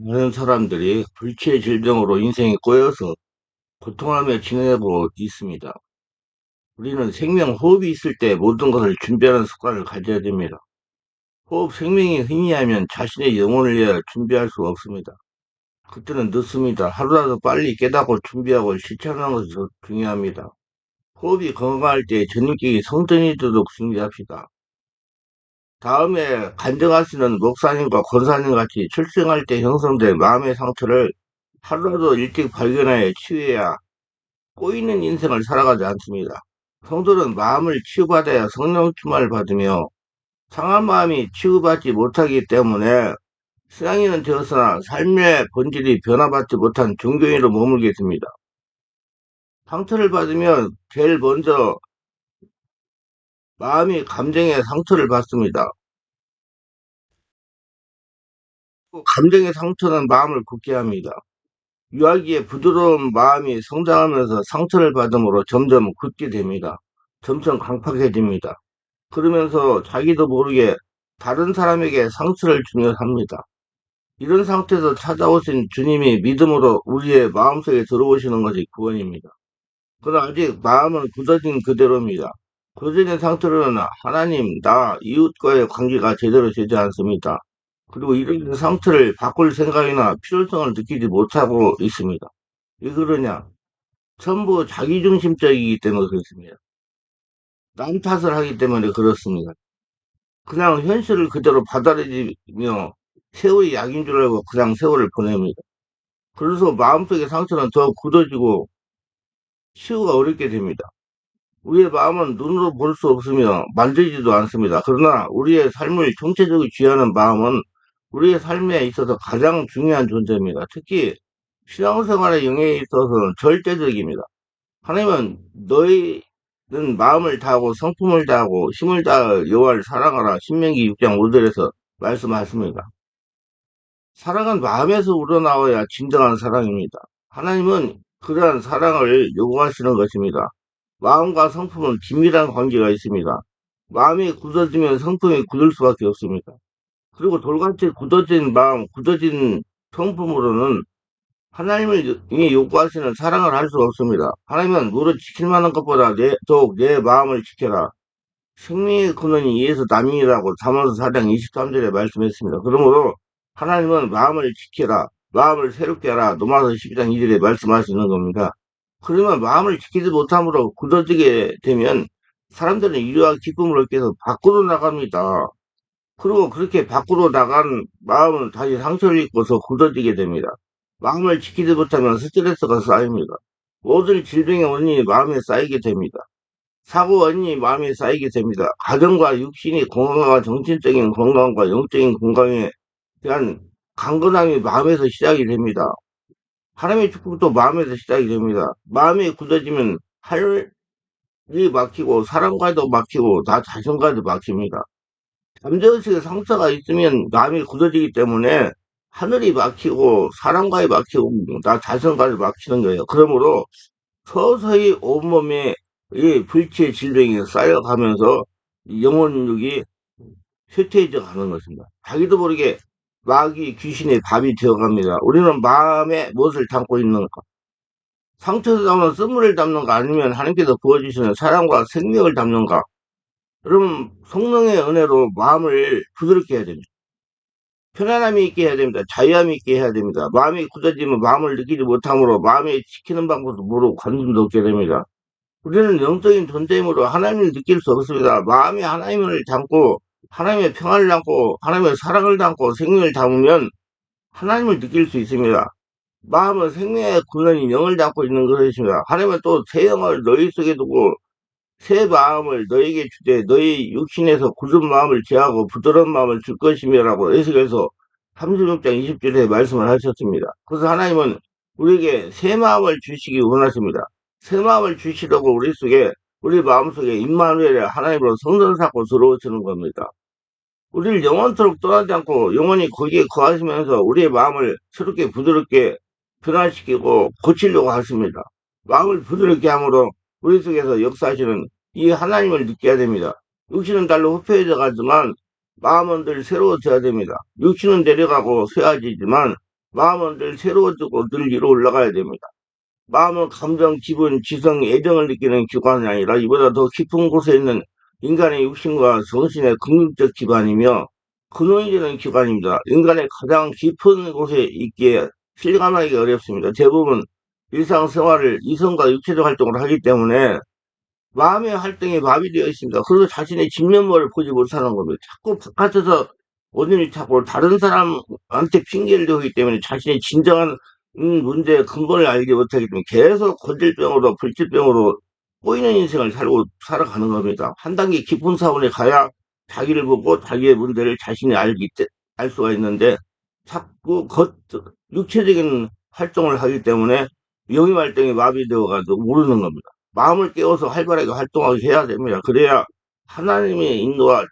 많은 사람들이 불치의 질병으로 인생이 꼬여서 고통하며 지내고 있습니다. 우리는 생명 호흡이 있을 때 모든 것을 준비하는 습관을 가져야 됩니다. 호흡 생명이 희미하면 자신의 영혼을 위해 준비할 수가 없습니다. 그때는 늦습니다. 하루라도 빨리 깨닫고 준비하고 실천하는 것이 더 중요합니다. 호흡이 건강할 때 저녁에 성전이 되도록 준비합시다. 다음에 간증하시는 목사님과 권사님 같이 출생할 때 형성된 마음의 상처를 하루라도 일찍 발견하여 치유해야 꼬이는 인생을 살아가지 않습니다. 성도는 마음을 치유받아야 성령 충만을 받으며 상한 마음이 치유받지 못하기 때문에 신앙인은 되었으나 삶의 본질이 변화받지 못한 종교인으로 머물게 됩니다. 상처를 받으면 제일 먼저 마음이 감정의 상처를 받습니다. 감정의 상처는 마음을 굳게 합니다. 유아기의 부드러운 마음이 성장하면서 상처를 받음으로 점점 굳게 됩니다. 점점 강팍해집니다. 그러면서 자기도 모르게 다른 사람에게 상처를 주며 삽니다. 이런 상태에서 찾아오신 주님이 믿음으로 우리의 마음속에 들어오시는 것이 구원입니다. 그러나 아직 마음은 굳어진 그대로입니다. 굳어진 상태로는 하나님, 나, 이웃과의 관계가 제대로 되지 않습니다. 그리고 이런 상태를 바꿀 생각이나 필요성을 느끼지 못하고 있습니다. 왜 그러냐? 전부 자기중심적이기 때문에 그렇습니다. 남 탓을 하기 때문에 그렇습니다. 그냥 현실을 그대로 받아들이며 세월이 약인 줄 알고 그냥 세월을 보냅니다. 그래서 마음속의 상처는 더 굳어지고 치유가 어렵게 됩니다. 우리의 마음은 눈으로 볼 수 없으며 만들지도 않습니다. 그러나 우리의 삶을 총체적으로 쥐하는 마음은 우리의 삶에 있어서 가장 중요한 존재입니다. 특히 신앙생활의 영역에 있어서는 절대적입니다. 하나님은 너희는 마음을 다하고 성품을 다하고 힘을 다하여 여호와를 사랑하라. 신명기 6장 5절에서 말씀하십니다. 사랑은 마음에서 우러나와야 진정한 사랑입니다. 하나님은 그러한 사랑을 요구하시는 것입니다. 마음과 성품은 긴밀한 관계가 있습니다. 마음이 굳어지면 성품이 굳을 수밖에 없습니다. 그리고 돌같이 굳어진 마음, 굳어진 성품으로는 하나님이 요구하시는 사랑을 할 수가 없습니다. 하나님은 무릇 지킬 만한 것보다 더욱 내 마음을 지켜라. 생명의 근원이 이에서 남이라고 잠언서 4장 23절에 말씀했습니다. 그러므로 하나님은 마음을 지켜라. 마음을 새롭게 하라. 로마서 12장 2절에 말씀하시는 겁니다. 그러면 마음을 지키지 못함으로 굳어지게 되면 사람들은 위로와 기쁨을 얻기 위해서 밖으로 나갑니다. 그리고 그렇게 밖으로 나간 마음은 다시 상처를 입고서 굳어지게 됩니다. 마음을 지키지 못하면 스트레스가 쌓입니다. 모든 질병의 원인이 마음에 쌓이게 됩니다. 사고 원인이 마음에 쌓이게 됩니다. 가정과 육신이 건강과 정신적인 건강과 영적인 건강에 대한 강건함이 마음에서 시작이 됩니다. 하나님의 축복도 마음에서 시작이 됩니다. 마음이 굳어지면 할 일이 막히고 사람과도 막히고 나 자신과도 막힙니다. 잠재의식에 상처가 있으면 마음이 굳어지기 때문에 하늘이 막히고 사람과의 막히고 나 자신과도 막히는 거예요. 그러므로 서서히 온몸에 이 불치의 질병이 쌓여가면서 이 영혼육이 쇠퇴해져 가는 것입니다. 자기도 모르게 마귀 귀신의 밥이 되어갑니다. 우리는 마음에 무엇을 담고 있는가? 상처에서 나오는 쓴물을 담는가 아니면 하나님께서 부어주시는 사랑과 생명을 담는가? 여러분 성령의 은혜로 마음을 부드럽게 해야 됩니다. 편안함이 있게 해야 됩니다. 자유함이 있게 해야 됩니다. 마음이 굳어지면 마음을 느끼지 못하므로 마음에 지키는 방법도 모르고 관심도 없게 됩니다. 우리는 영적인 존재이므로 하나님을 느낄 수 없습니다. 마음이 하나님을 담고 하나님의 평안을 담고 하나님의 사랑을 담고 생명을 담으면 하나님을 느낄 수 있습니다. 마음은 생명의 근원인 영을 담고 있는 것입니다. 하나님은 또 새 영을 너희 속에 두고 새 마음을 너에게 주되 너희 육신에서 굳은 마음을 제하고 부드러운 마음을 줄 것이며라고 에스겔서 36장 20절에 말씀을 하셨습니다. 그래서 하나님은 우리에게 새 마음을 주시기 원하십니다. 새 마음을 주시려고 우리 마음속에 임마누엘의 하나님으로 성전 쌓고 들어오시는 겁니다. 우리를 영원토록 떠나지 않고 영원히 거기에 거하시면서 우리의 마음을 새롭게 부드럽게 변화시키고 고치려고 하십니다. 마음을 부드럽게 함으로 우리 속에서 역사하시는 이 하나님을 느껴야 됩니다. 육신은 달로 후패해져 가지만 마음은 늘 새로워져야 됩니다. 육신은 내려가고 쇠해지지만 마음은 늘 새로워지고 늘 위로 올라가야 됩니다. 마음은 감정, 기분, 지성, 애정을 느끼는 기관이 아니라 이보다 더 깊은 곳에 있는 인간의 육신과 정신의 긍정적 기반이며 근원이 되는 기관입니다. 인간의 가장 깊은 곳에 있기에 실감하기 어렵습니다. 대부분 일상생활을 이성과 육체적 활동을 하기 때문에 마음의 활동이 마비되어 있습니다. 그래서 자신의 진면모를 보지 못하는 겁니다. 자꾸 바깥에서 원인을 찾고 다른 사람한테 핑계를 대기 때문에 자신의 진정한 문제의 근본을 알지 못하기 때문에 계속 건질병으로 불질병으로 꼬이는 인생을 살아가는 겁니다. 한 단계 깊은 사원에 가야 자기를 보고 자기의 문제를 자신이 알 수가 있는데 자꾸 육체적인 활동을 하기 때문에 영의 활동이 마비되어 가지고 모르는 겁니다. 마음을 깨워서 활발하게 활동하게 해야 됩니다. 그래야 하나님의 인도와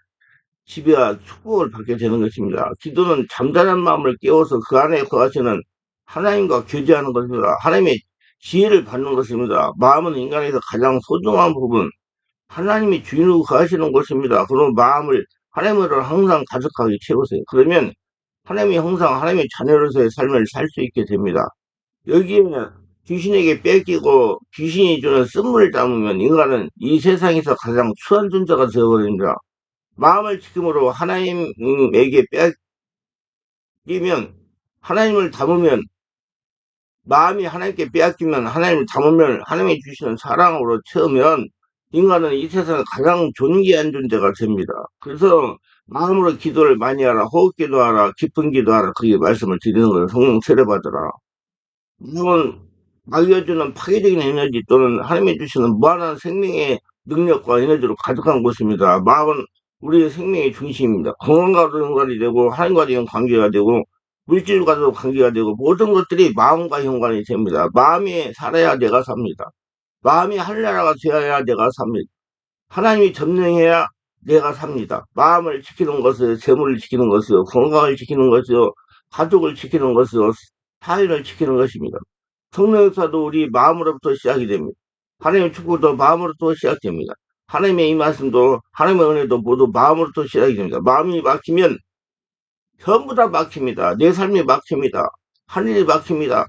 지배와 축복을 받게 되는 것입니다. 기도는 잠잠한 마음을 깨워서 그 안에 거하시는 하나님과 교제하는 것입니다. 하나님의 지혜를 받는 것입니다. 마음은 인간에서 가장 소중한 부분, 하나님이 주인으로 거하시는 것입니다. 그런 마음을 하나님으로 항상 가득하게 채우세요. 그러면 하나님이 항상 하나님의 자녀로서의 삶을 살 수 있게 됩니다. 여기에 귀신에게 뺏기고 귀신이 주는 쓴물을 담으면 인간은 이 세상에서 가장 추한 존재가 되어버립니다. 마음을 지킴으로 하나님에게 뺏기면 하나님을 담으면 마음이 하나님께 빼앗기면 하나님을 담으면 하나님이 주시는 사랑으로 채우면 인간은 이 세상에 가장 존귀한 존재가 됩니다. 그래서 마음으로 기도를 많이 하라, 호흡 기도하라, 깊은 기도하라, 그게 말씀을 드리는 거예요. 성령 세례받으라. 물론 마귀가 주는 파괴적인 에너지 또는 하나님이 주시는 무한한 생명의 능력과 에너지로 가득한 곳입니다. 마음은 우리의 생명의 중심입니다. 건강과도 연관이 되고 하나님과도 관계가 되고 물질과도 관계가 되고 모든 것들이 마음과 연관이 됩니다. 마음이 살아야 내가 삽니다. 마음이 하늘나라가 되어야 내가 삽니다. 하나님이 점령해야 내가 삽니다. 마음을 지키는 것을 재물을 지키는 것이요 건강을 지키는 것이요 가족을 지키는 것이요 사회를 지키는 것입니다. 성령 역사도 우리 마음으로부터 시작이 됩니다. 하나님의 축복도 마음으로부터 시작됩니다. 하나님의 이 말씀도 하나님의 은혜도 모두 마음으로부터 시작이 됩니다. 마음이 막히면 전부 다 막힙니다. 내 삶이 막힙니다. 하늘이 막힙니다.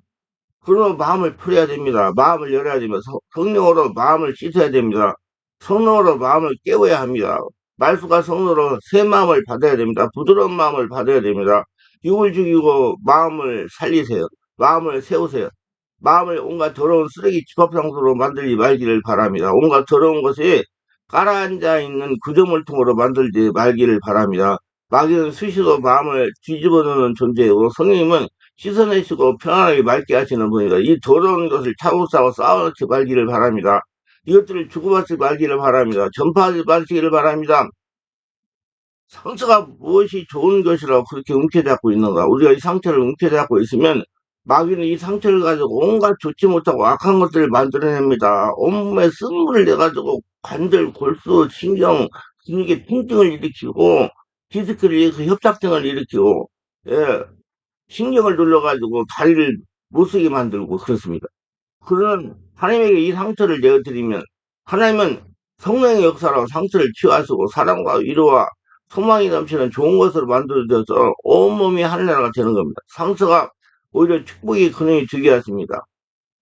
그러면 마음을 풀어야 됩니다. 마음을 열어야 됩니다. 성령으로 마음을 씻어야 됩니다. 성령으로 마음을 깨워야 합니다. 말수가 성령으로 새 마음을 받아야 됩니다. 부드러운 마음을 받아야 됩니다. 육을 죽이고 마음을 살리세요. 마음을 세우세요. 마음을 온갖 더러운 쓰레기 집합장소로 만들지 말기를 바랍니다. 온갖 더러운 것이 깔아앉아 있는 구조물통으로 만들지 말기를 바랍니다. 마귀는 수시로 마음을 뒤집어 놓는 존재이고 성령님은 씻어내시고 편안하게 맑게 하시는 분이다. 이 더러운 것을 차고싸고 쌓아놓지 말기를 바랍니다. 이것들을 주고받지 말기를 바랍니다. 전파하지 마시기를 바랍니다. 상처가 무엇이 좋은 것이라고 그렇게 움켜잡고 있는가? 우리가 이 상처를 움켜잡고 있으면 마귀는 이 상처를 가지고 온갖 좋지 못하고 악한 것들을 만들어냅니다. 온몸에 쓴물을 내가지고 관절, 골수, 신경, 근육에 통증을 일으키고 디스크를 일으키고 협착증을 일으키고 예, 신경을 눌러가지고 다리를 못쓰게 만들고 그렇습니다. 그런 하나님에게 이 상처를 내어드리면 하나님은 성령의 역사로 상처를 치유하시고 사랑과 위로와 소망이 넘치는 좋은 것으로 만들어져서 온몸이 하늘나라가 되는 겁니다. 상처가 오히려 축복의 근원이 되게 하십니다.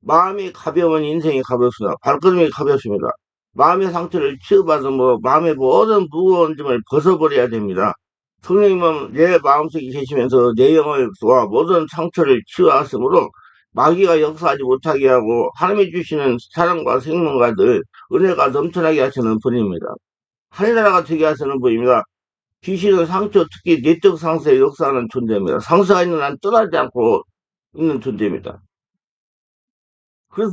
마음이 가벼우면 인생이 가볍습니다. 발걸음이 가볍습니다. 마음의 상처를 치유받으므로 마음의 모든 무거운 짐을 벗어버려야 됩니다. 성령님은 내 마음속에 계시면서 내 영혼과 모든 상처를 치유하시므로 마귀가 역사하지 못하게 하고 하나님이 주시는 사랑과 생명과 늘 은혜가 넘쳐나게 하시는 분입니다. 하늘나라가 되게 하시는 분입니다. 귀신은 상처, 특히 내적 상처에 역사하는 존재입니다. 상처가 있는 한 떠나지 않고 있는 존재입니다. 그래서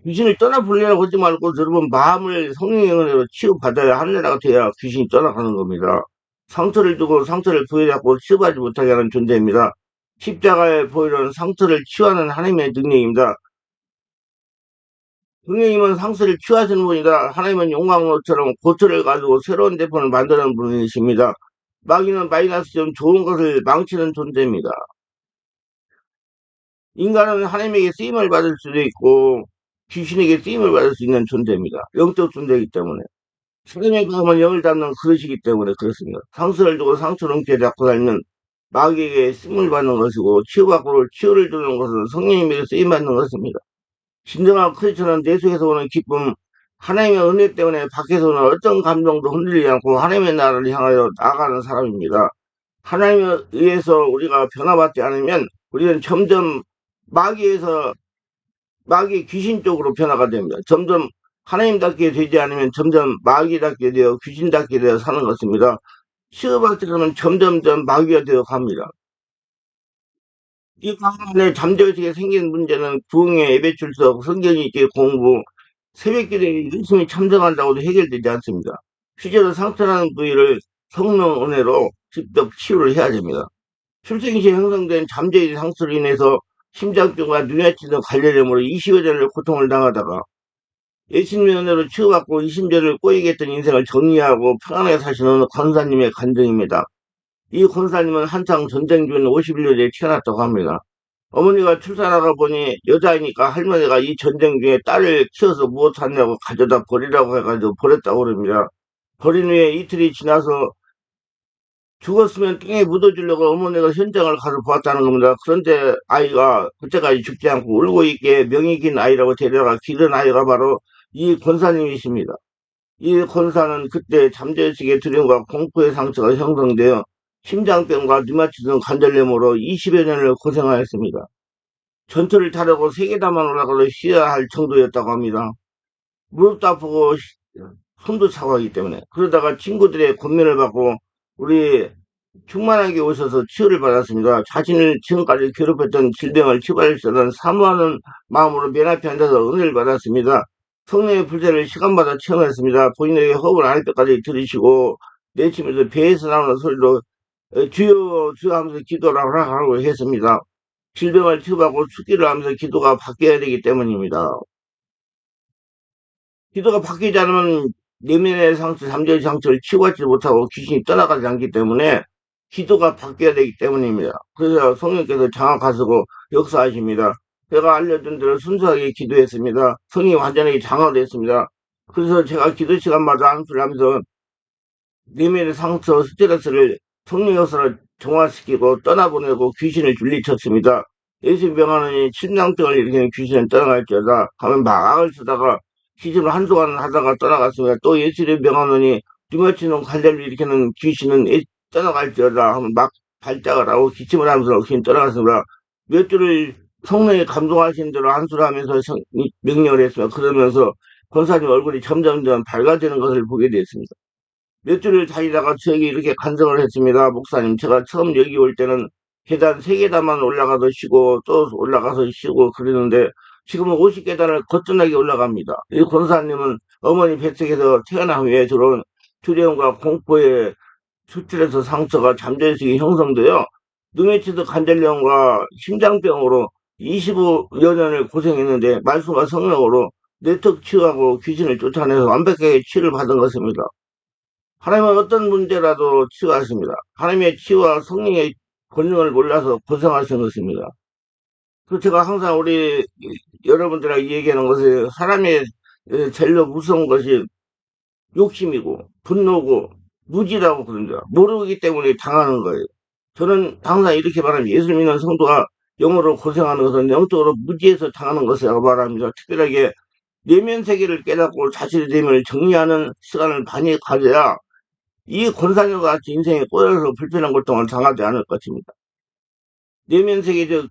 귀신을 떠나보려고 하지 말고 여러분 마음을 성령의 은혜로 치유받아야 하늘나라가 돼야 귀신이 떠나가는 겁니다. 상처를 두고 상처를 부여잡고 치유하지 못하게 하는 존재입니다. 십자가에 보이는 상처를 치유하는 하나님의 능력입니다. 성령님은 상처를 치유하시는 분이다. 하나님은 용광로처럼 고철을 가지고 새로운 제품을 만드는 분이십니다. 마귀는 마이너스 좀 좋은 것을 망치는 존재입니다. 인간은 하나님에게 쓰임을 받을 수도 있고 귀신에게 쓰임을 받을 수 있는 존재입니다. 영적 존재이기 때문에. 하나님의 마음은 영을 담는 그릇이기 때문에 그렇습니다. 상처를 두고 상처를 옮겨 잡고 살면 마귀에게 쓰임을 받는 것이고 치유받고 치유를 주는 것은 성령님에게 쓰임받는 것입니다. 진정한 크리스천은 내 속에서 오는 기쁨, 하나님의 은혜 때문에 밖에서 오는 어떤 감정도 흔들리지 않고 하나님의 나라를 향하여 나아가는 사람입니다. 하나님에 의해서 우리가 변화받지 않으면 우리는 점점 마귀에서 마귀 귀신 쪽으로 변화가 됩니다. 점점 하나님답게 되지 않으면 점점 마귀답게 되어 귀신답게 되어 사는 것입니다. 치유받지 않으면 점점점 마귀가 되어 갑니다. 이 가운데 잠재의식에 생긴 문제는 부흥회, 예배 출석, 성경 읽기 공부, 새벽 기도에 열심히 참석한다고도 해결되지 않습니다. 실제로 상처나는 부위를 성령 은혜로 직접 치유를 해야 됩니다. 출생시 형성된 잠재의 상처로 인해서 심장병과 뇌하치 등 관련염으로 20여 년을 고통을 당하다가 예수님의 은혜로 치유받고 20년을 꼬이게 했던 인생을 정리하고 평안하게 사시는 권사님의 간증입니다. 이 권사님은 한창 전쟁 중인 51년에 태어났다고 합니다. 어머니가 출산하다 보니 여자이니까 할머니가 이 전쟁 중에 딸을 키워서 무엇하냐고 가져다 버리라고 해가지고 버렸다고 그럽니다. 버린 후에 이틀이 지나서 죽었으면 땅에 묻어주려고 어머니가 현장을 가서 보았다는 겁니다. 그런데 아이가 그때까지 죽지 않고 울고 있게 명이 긴 아이라고 데려가 기른 아이가 바로 이 권사님이십니다. 이 권사는 그때 잠재의식의 두려움과 공포의 상처가 형성되어 심장병과 류마티스 등 관절염으로 20여 년을 고생하였습니다. 전투를 타려고 세계다만 올라가도 쉬어야 할 정도였다고 합니다. 무릎도 아프고 손도 차고 하기 때문에 그러다가 친구들의 권면을 받고 우리 충만하게 오셔서 치유를 받았습니다. 자신을 지금까지 괴롭혔던 질병을 치유할 수 있는 사모하는 마음으로 맨 앞에 앉아서 은혜를 받았습니다. 성령의 불세를 시간마다 체험했습니다. 본인에게 허브를 할 때까지 들으시고 내치면서 배에서 나오는 소리로 주여 주여 하면서 기도를 하라고 했습니다. 질병을 치유하고 죽기를 하면서 기도가 바뀌어야 되기 때문입니다. 기도가 바뀌지 않으면 내면의 상처, 잠재의 상처를 치유하지 못하고 귀신이 떠나가지 않기 때문에 기도가 바뀌어야 되기 때문입니다. 그래서 성령께서 장악하시고 역사하십니다. 제가 알려준 대로 순수하게 기도했습니다. 성령이 완전히 장악됐습니다. 그래서 제가 기도 시간마다 안수를 하면서 내면의 상처, 스트레스를 성령 역사를 정화시키고 떠나보내고 귀신을 물리쳤습니다. 예수 명하느니 심장병을 일으키는 귀신은 떠나갈지어다 하면 막을 쓰다가 기침을 한동안 하다가 떠나갔습니다. 또 예수를 명하느니 류마티스 관절을 일으키는 귀신은 떠나갈지어다 하면 막 발작을 하고 기침을 하면서 귀신 떠나갔습니다. 몇 주를 성령이 감동하신 대로 한수를 하면서 명령을 했습니다. 그러면서 권사님 얼굴이 점점점 밝아지는 것을 보게 됐습니다. 몇 주를 다니다가 저에게 이렇게 간증을 했습니다. 목사님, 제가 처음 여기 올 때는 계단 3계단만 올라가서 쉬고 또 올라가서 쉬고 그러는데 지금은 50계단을 거뜬하게 올라갑니다. 이 권사님은 어머니 뱃속에서 태어난 후에 들어온 두려움과 공포의 스트레스 상처가 잠재의식이 형성되어 류마티스 관절염과 심장병으로 25여 년을 고생했는데 말씀과 성령으로 내적 치유하고 귀신을 쫓아내서 완벽하게 치유를 받은 것입니다. 하나님은 어떤 문제라도 치유하십니다. 하나님의 치유와 성령의 권능을 몰라서 고생하시는 것입니다. 그래서 제가 항상 우리 여러분들에게 얘기하는 것이 사람의 제일 무서운 것이 욕심이고 분노고 무지라고 그럽니다. 모르기 때문에 당하는 거예요. 저는 항상 이렇게 말합니다. 예수 믿는 성도가 영어로 고생하는 것은 영적으로 무지해서 당하는 것이라고 말합니다. 특별하게 내면 세계를 깨닫고 자신의 내면을 정리하는 시간을 많이 가져야 이 권사님과 같이 인생에 꼬여서 불편한 고통을 당하지 않을 것입니다. 내면 세계적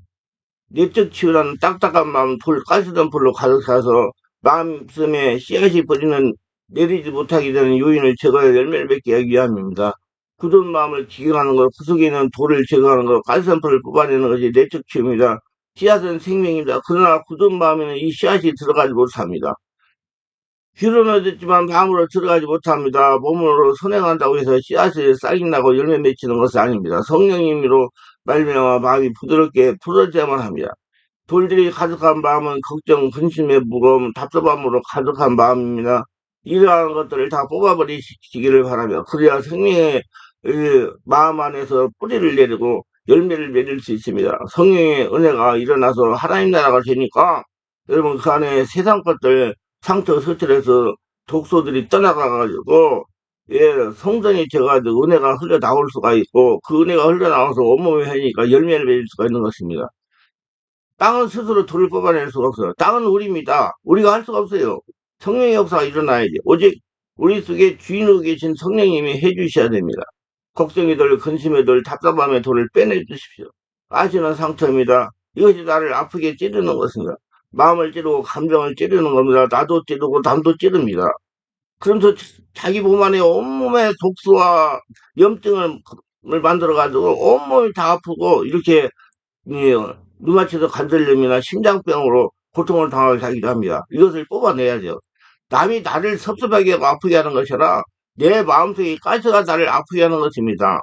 내적 치유라는 딱딱한 마음, 가시던 불로 가득 차서 마음씀에 씨앗이 버리는 내리지 못하게 되는 요인을 제거해 열매를 맺게 하기 위함입니다. 굳은 마음을 기경하는 것, 그 속에 있는 돌을 제거하는 것, 가시던 불을 뽑아내는 것이 내적 치유입니다. 씨앗은 생명입니다. 그러나 굳은 마음에는 이 씨앗이 들어가지 못합니다. 귀로는 듣지만 마음으로 들어가지 못합니다. 몸으로 선행한다고 해서 씨앗이 싹이 나고 열매 맺히는 것은 아닙니다. 성령님으로 말미암아 마음이 부드럽게 풀어져야만 합니다. 돌들이 가득한 마음은 걱정, 근심의 무거움, 답답함으로 가득한 마음입니다. 이러한 것들을 다 뽑아버리시기를 바라며 그래야 생명의 마음 안에서 뿌리를 내리고 열매를 맺을 수 있습니다. 성령의 은혜가 일어나서 하나님 나라가 되니까 여러분 그 안에 세상 것들 상처 스트레스 독소들이 떠나가가지고 예, 성전이 져가지고 은혜가 흘러나올 수가 있고, 그 은혜가 흘러나와서 온몸에 하니까 열매를 맺을 수가 있는 것입니다. 땅은 스스로 돌을 뽑아낼 수가 없어요. 땅은 우리입니다. 우리가 할 수가 없어요. 성령의 역사가 일어나야지. 오직 우리 속에 주인으로 계신 성령님이 해주셔야 됩니다. 걱정이 덜, 근심이 덜, 답답함의 돌을 빼내 주십시오. 아시는 상처입니다. 이것이 나를 아프게 찌르는 것입니다. 마음을 찌르고 감정을 찌르는 겁니다. 나도 찌르고 남도 찌릅니다. 그러면서 자기 몸 안에 온몸에 독소와 염증을 만들어가지고 온몸이 다 아프고 이렇게 류마티드 관절염이나 심장병으로 고통을 당하게 하기도 합니다. 이것을 뽑아내야죠. 남이 나를 섭섭하게 하고 아프게 하는 것이 아니라 내 마음속에 가시가 나를 아프게 하는 것입니다.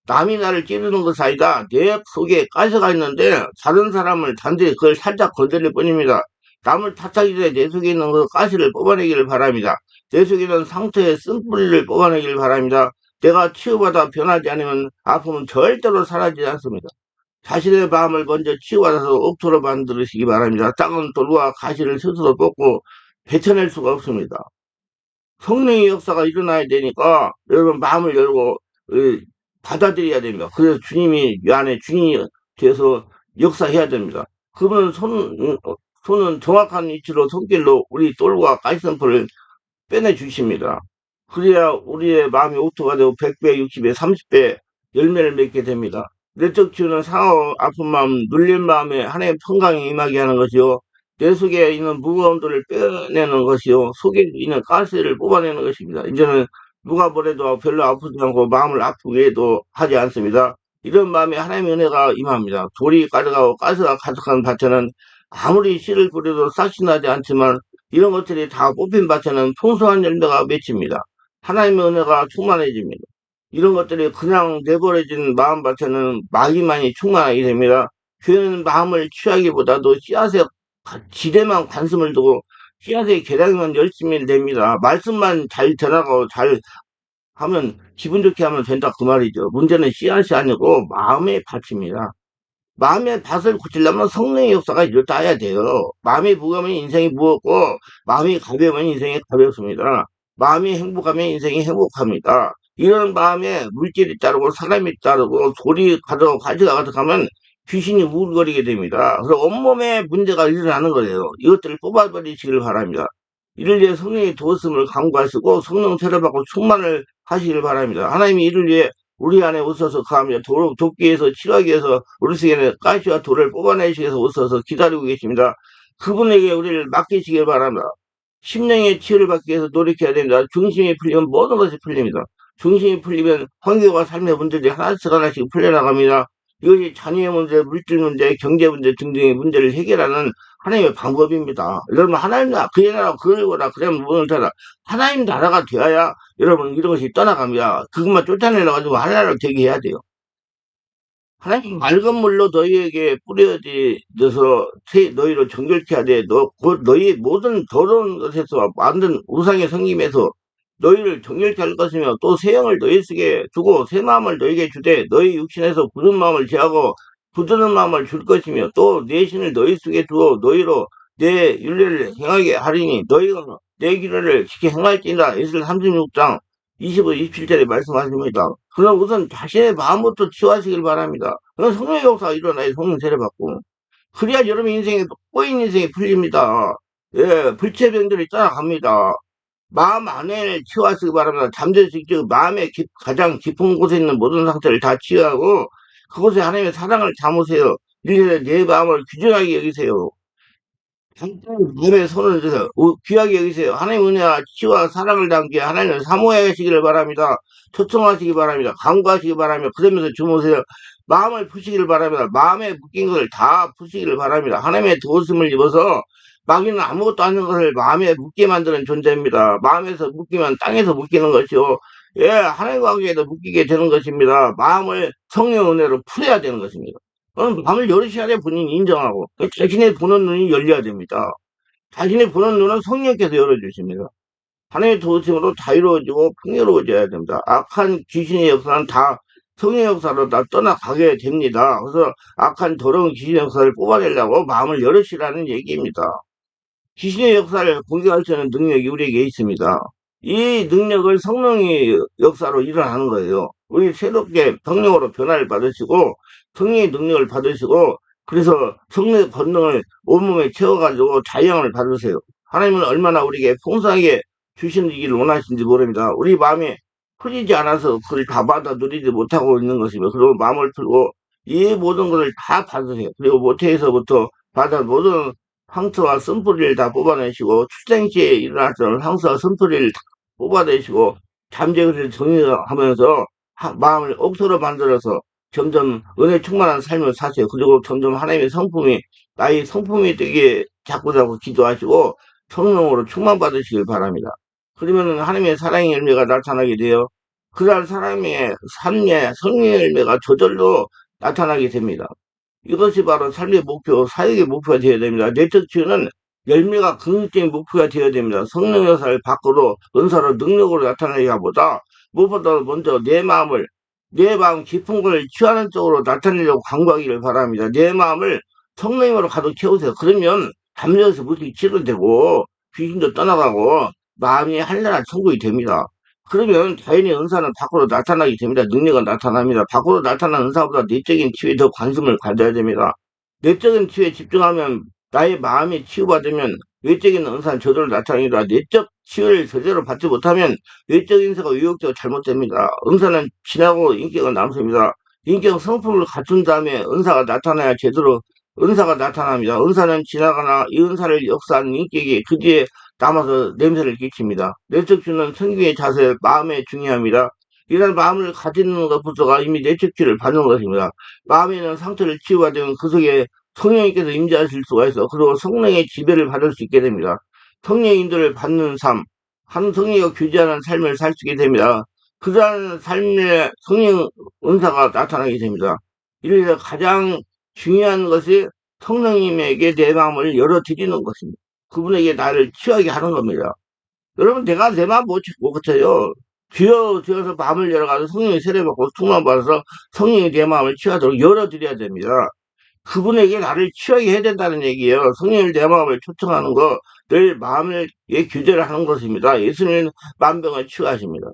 남이 나를 찌르는 것이 아니다. 내 속에 가시가 있는데 다른 사람을 단지 그걸 살짝 건드릴 뿐입니다. 남을 탓하기 전에 내 속에 있는 그 가시를 뽑아내기를 바랍니다. 내 속에 있는 상처의 쓴뿌리를 뽑아내기를 바랍니다. 내가 치유받아 변하지 않으면 아픔은 절대로 사라지지 않습니다. 자신의 마음을 먼저 치유받아서 옥토로 만들으시기 바랍니다. 작은 돌과 가시를 스스로 뽑고 뱉어낼 수가 없습니다. 성령의 역사가 일어나야 되니까 여러분 마음을 열고 받아들여야 됩니다. 그래서 주님이 이 안에 주인이 돼서 역사해야 됩니다. 그분은 손은 정확한 위치로 손길로 우리 똘과 가시선포를 빼내 주십니다. 그래야 우리의 마음이 옥토가 되고 100배, 60배, 30배 열매를 맺게 됩니다. 내적 치유는 상하고 아픈 마음, 눌린 마음에 하나님의 평강이 임하게 하는 것이요. 내 속에 있는 무거움들을 빼내는 것이요. 속에 있는 가스를 뽑아내는 것입니다. 이제는 누가 뭐래도 별로 아프지 않고 마음을 아프게 해도 하지 않습니다. 이런 마음에 하나님의 은혜가 임합니다. 돌이 가득하고 가스가 가득한 밭에는 아무리 씨를 뿌려도 싹이 나지 않지만 이런 것들이 다 뽑힌 밭에는 풍성한 열매가 맺힙니다. 하나님의 은혜가 충만해집니다. 이런 것들이 그냥 내버려진 마음밭에는 마귀만이 충만하게 됩니다. 교회는 마음을 취하기보다도 씨앗에 지대만 관심을 두고 씨앗의 계량만 열심히 냅니다. 말씀만 잘 전하고 잘 하면 기분 좋게 하면 된다 그 말이죠. 문제는 씨앗이 아니고 마음의 밭입니다. 마음의 밭을 고치려면 성령의 역사가 일어나야 돼요. 마음이 무거우면 인생이 무겁고 마음이 가벼우면 인생이 가볍습니다. 마음이 행복하면 인생이 행복합니다. 이런 마음에 물질이 따르고 사람이 따르고 돌이 가득하고 가지가 가득하면 귀신이 우울거리게 됩니다. 그래서 온몸에 문제가 일어나는 거예요. 이것들을 뽑아버리시길 바랍니다. 이를 위해 성령의 도우심을 강구하시고 성령 세례받고 충만을 하시길 바랍니다. 하나님이 이를 위해 우리 안에 오셔서 그하며 돕기 위해서 치료하기 위해서 우리 속에는 가시와 돌을 뽑아내시기 위해서 오셔서 기다리고 계십니다. 그분에게 우리를 맡기시길 바랍니다. 심령의 치유를 받기 위해서 노력해야 됩니다. 중심이 풀리면 모든 것이 풀립니다. 중심이 풀리면 환경과 삶의 문제들이 하나씩 하나씩 풀려나갑니다. 이것이 자녀의 문제, 물질 문제, 경제 문제 등등의 문제를 해결하는 하나님의 방법입니다. 여러분 하나님 나라, 그의 나라, 그거라 그러면 문을 닫아. 하나님 나라가 되어야 여러분 이런 것이 떠나갑니다. 그것만 쫓아내려가지고 하나님을 되게 해야 돼요. 하나님 맑은 물로 너희에게 뿌려져서 너희를 정결케 하되 너희 모든 더러운 것에서 만든 우상의 성김에서 너희를 정결케 할 것이며 또 새 영을 너희 속에 두고 새 마음을 너희에게 주되 너희 육신에서 굳은 마음을 제하고 부드러운 마음을 줄 것이며 또 내 신을 너희 속에 두어 너희로 내 윤례를 행하게 하리니 너희가 내 기를 지켜 행할지니라. 에스겔 36장 25, 27절에 말씀하십니다. 그럼 우선 자신의 마음부터 치유하시길 바랍니다. 그럼 성령의 역사가 일어나야 성령 세례받고. 그래야 여러분 인생에, 꼬인 인생이 풀립니다. 예, 불체병들이 떠나갑니다. 마음 안에 치유하시기 바랍니다. 잠재적 마음의 가장 깊은 곳에 있는 모든 상태를 다 치유하고 그곳에 하나님의 사랑을 담으세요. 이래서 내 마음을 귀중하게 여기세요. 몸에 손을 드세요. 귀하게 여기세요. 하나님 은혜와 치유와 사랑을 담기에 하나님을 사모하시기를 바랍니다. 초청하시기 바랍니다. 간구하시기 바랍니다. 그러면서 주무세요. 마음을 푸시기를 바랍니다. 마음에 묶인 것을 다 푸시기를 바랍니다. 하나님의 도우심을 입어서 마귀는 아무것도 아닌 것을 마음에 묶게 만드는 존재입니다. 마음에서 묶이면 땅에서 묶이는 것이요. 예, 하나님과 관계에도 묶이게 되는 것입니다. 마음을 성령 은혜로 풀어야 되는 것입니다. 마음을 열으셔야 돼 본인이 인정하고 자신의 보는 눈이 열려야 됩니다. 자신의 보는 눈은 성령께서 열어주십니다. 하나님의 도우심으로 자유로워지고 풍요로워져야 됩니다. 악한 귀신의 역사는 다 성령의 역사로 다 떠나가게 됩니다. 그래서 악한 더러운 귀신의 역사를 뽑아내려고 마음을 열으시라는 얘기입니다. 귀신의 역사를 공격할 수 있는 능력이 우리에게 있습니다. 이 능력을 성령의 역사로 일어나는 거예요. 우리 새롭게 성령으로 변화를 받으시고 성령의 능력을 받으시고 그래서 성령의 권능을 온몸에 채워가지고 자양을 받으세요. 하나님은 얼마나 우리에게 풍성하게 주시기를 원하시는지 모릅니다. 우리 마음에 풀리지 않아서 그걸 다 받아 누리지 못하고 있는 것이며 그리고 마음을 풀고 이 모든 것을 다 받으세요. 그리고 모태에서부터 받아 모든 상처와 쓴뿌리를 다 뽑아내시고 출생시에 일어났던 상처와 쓴뿌리를 다 뽑아내시고 잠재의를 정리하면서 마음을 옥토로 만들어서 점점 은혜 충만한 삶을 사세요. 그리고 점점 하나님의 성품이 나의 성품이 되게 자꾸자꾸 기도하시고 성령으로 충만받으시길 바랍니다. 그러면 하나님의 사랑의 열매가 나타나게 돼요. 그날 사람의 삶의 성령의 열매가 저절로 나타나게 됩니다. 이것이 바로 삶의 목표, 사역의 목표가 되어야 됩니다. 내적 치유는 열매가 긍정적인 목표가 되어야 됩니다. 성령 역사를 밖으로 은사로 능력으로 나타내기보다 무엇보다 먼저 내 마음 깊은 걸 취하는 쪽으로 나타내려고 강구하기를 바랍니다. 내 마음을 성령으로 가득 채우세요. 그러면 담력에서 무엇이 치료되고 귀신도 떠나가고 마음이 한란한 천국이 됩니다. 그러면 자연의 은사는 밖으로 나타나게 됩니다. 능력은 나타납니다. 밖으로 나타나는 은사보다 내적인 치유에 더 관심을 가져야 됩니다. 내적인 치유에 집중하면 나의 마음이 치유받으면 외적인 은사는 저절로 나타납니다. 내적 치유를 제대로 받지 못하면 외적 인사가 의욕적으로 잘못됩니다. 은사는 지나고 인격은 남습니다. 인격 성품을 갖춘 다음에 은사가 나타나야 제대로 은사가 나타납니다. 은사는 지나가나 이 은사를 역사하는 인격이 그 뒤에 남아서 냄새를 끼칩니다. 내적 주는 성경의 자세, 마음에 중요합니다. 이런 마음을 가지는 것부터가 이미 내적 치유를 받는 것입니다. 마음에는 상처를 치유받으면 그 속에 성령님께서 임재하실 수가 있어. 그리고 성령의 지배를 받을 수 있게 됩니다. 성령의 인도를 받는 삶, 한 성령과 교제하는 삶을 살 수 있게 됩니다. 그러한 삶의 성령 은사가 나타나게 됩니다. 이래서 가장 중요한 것이 성령님에게 내 마음을 열어드리는 것입니다. 그분에게 나를 취하게 하는 겁니다. 여러분, 내가 내 마음 못 고쳐요. 되어서 마음을 열어가지고 성령이 세례받고 충만받아서 성령이 내 마음을 취하도록 열어드려야 됩니다. 그분에게 나를 취하게 해야 된다는 얘기예요. 성령을 내 마음을 초청하는 거, 늘 마음을 교제를 하는 것입니다. 예수님은 만병을 치유하십니다.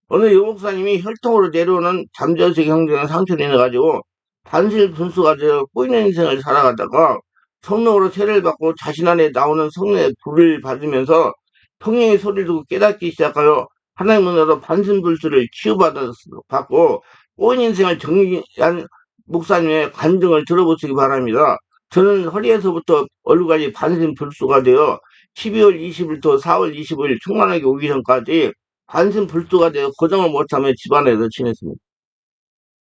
어느 여목사님이 혈통으로 내려오는 잠재의식 형성의 상처를 인해가지고 반실 분수가 되어 꼬이는 인생을 살아가다가 성령으로 세례를 받고 자신 안에 나오는 성령의 불을 받으면서 성령의 소리를 듣고 깨닫기 시작하여 하나님 은혜로 반신불수를 치유받고 꼬인 인생을 정리한 목사님의 간증을 들어보시기 바랍니다. 저는 허리에서부터 얼굴까지 반신불수가 되어 12월 20일부터 4월 25일 충만하게 오기 전까지 반신불수가 되어 고정을 못하며 집안에서 지냈습니다.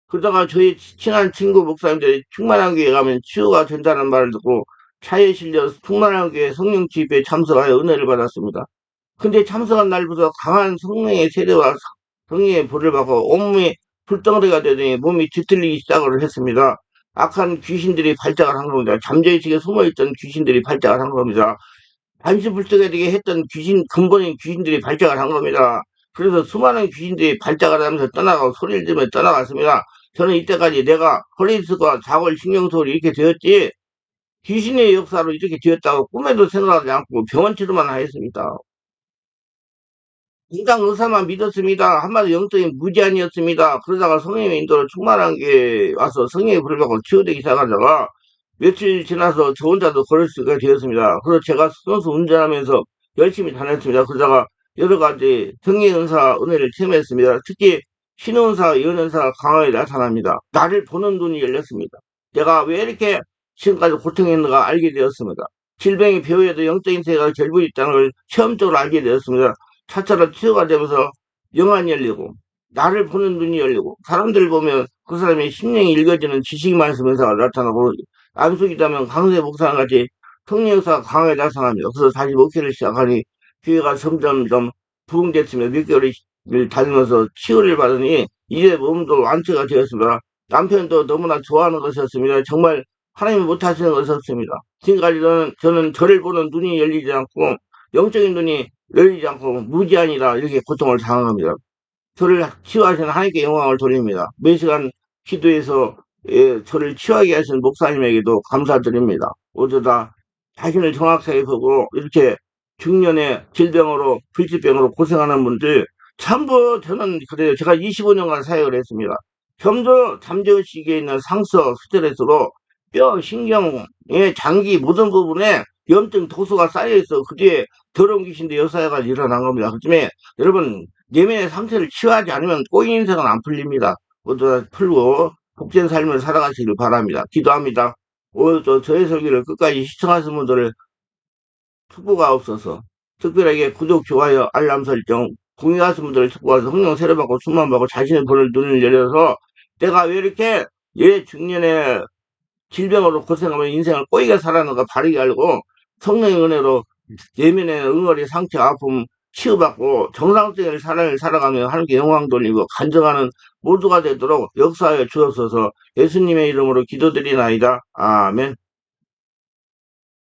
그러다가 저희 친한 친구 목사님들이 충만한 교회 가면 치유가 된다는 말을 듣고 차에 실려 충만한 교회 성령 집회에 참석하여 은혜를 받았습니다. 근데 참석한 날부터 강한 성령의 세례와 성령의 불을 받고 온몸이 불덩어리가 되더니 몸이 뒤틀리기 시작을 했습니다. 악한 귀신들이 발작을 한 겁니다. 잠재의식에 숨어있던 귀신들이 발작을 한 겁니다. 반신불수가 되게 했던 근본인 귀신들이 발작을 한 겁니다. 그래서 수많은 귀신들이 발작을 하면서 떠나가고 소리를 지르며 떠나갔습니다. 저는 이때까지 내가 허리디스크와 자골 신경소리 이렇게 되었지 귀신의 역사로 이렇게 되었다고 꿈에도 생각하지 않고 병원 치료만 하였습니다. 인간 의사만 믿었습니다. 한마디 영적인 무제한이었습니다. 그러다가 성령의 인도로 충만한 게 와서 성령의 불을 받고 치유되기 시작하다가 며칠 지나서 저 혼자도 걸을 수가 되었습니다. 그래서 제가 선수 운전하면서 열심히 다녔습니다. 그러다가 여러 가지 성령의 은사, 은혜를 체험했습니다. 특히 신은사, 예언은사가 강하게 나타납니다. 나를 보는 눈이 열렸습니다. 내가 왜 이렇게 지금까지 고통했는가 알게 되었습니다. 질병이 배후에도 영적인 세계가 결부에 있다는 걸 체험적으로 알게 되었습니다. 차차로 치유가 되면서 영안이 열리고 나를 보는 눈이 열리고 사람들 보면 그 사람의 심령이 읽어지는 지식만 있으면서 나타나고 안속이다면 강세 목사랑 같이 성령 역사가 강하게 나타납니다. 그래서 다시 목회를 시작하니 교회가 점점점 부흥됐으며 몇 개월을 다니면서 치유를 받으니 이제 몸도 완치가 되었습니다. 남편도 너무나 좋아하는 것이었습니다. 정말 하나님이 못하시는 것이었습니다. 지금까지 저는 저를 보는 눈이 열리지 않고 영적인 눈이 열리지 않고 무지하니라 이렇게 고통을 당합니다. 저를 치유하시는 하나님께 영광을 돌립니다. 매 시간 기도해서 저를 치유하게 하신 목사님에게도 감사드립니다. 어쩌다 자신을 정확하게 보고 이렇게 중년의 질병으로, 불치병으로 고생하는 분들, 전부 저는 그래요. 제가 25년간 사역을 했습니다. 전부 잠재의식에 있는 상처, 스트레스로 뼈, 신경의 장기 모든 부분에 염증 도수가 쌓여있어. 그 뒤에 더러운 귀신도 역사가 일어난 겁니다. 그렇지만 여러분, 내면의 상처를 치유하지 않으면 꼬인 인생은 안 풀립니다. 모두 다 풀고 복된 삶을 살아가시길 바랍니다. 기도합니다. 오늘 또 저의 설교를 끝까지 시청하신 분들을 축복가 없어서 특별하게 구독, 좋아요, 알람 설정, 공유하신 분들을 축복해서 성령 세례받고 충만 받고 자신의 본을 눈을 열려서 내가 왜 이렇게 중년에 질병으로 고생하면 인생을 꼬이게 살아는가 바르게 알고 성령의 은혜로 내면의 응어리, 상처, 아픔 치유받고 정상적인 삶을 살아가며 하나님께 영광 돌리고 간증하는 모두가 되도록 역사하여 주옵소서. 예수님의 이름으로 기도드리나이다. 아멘.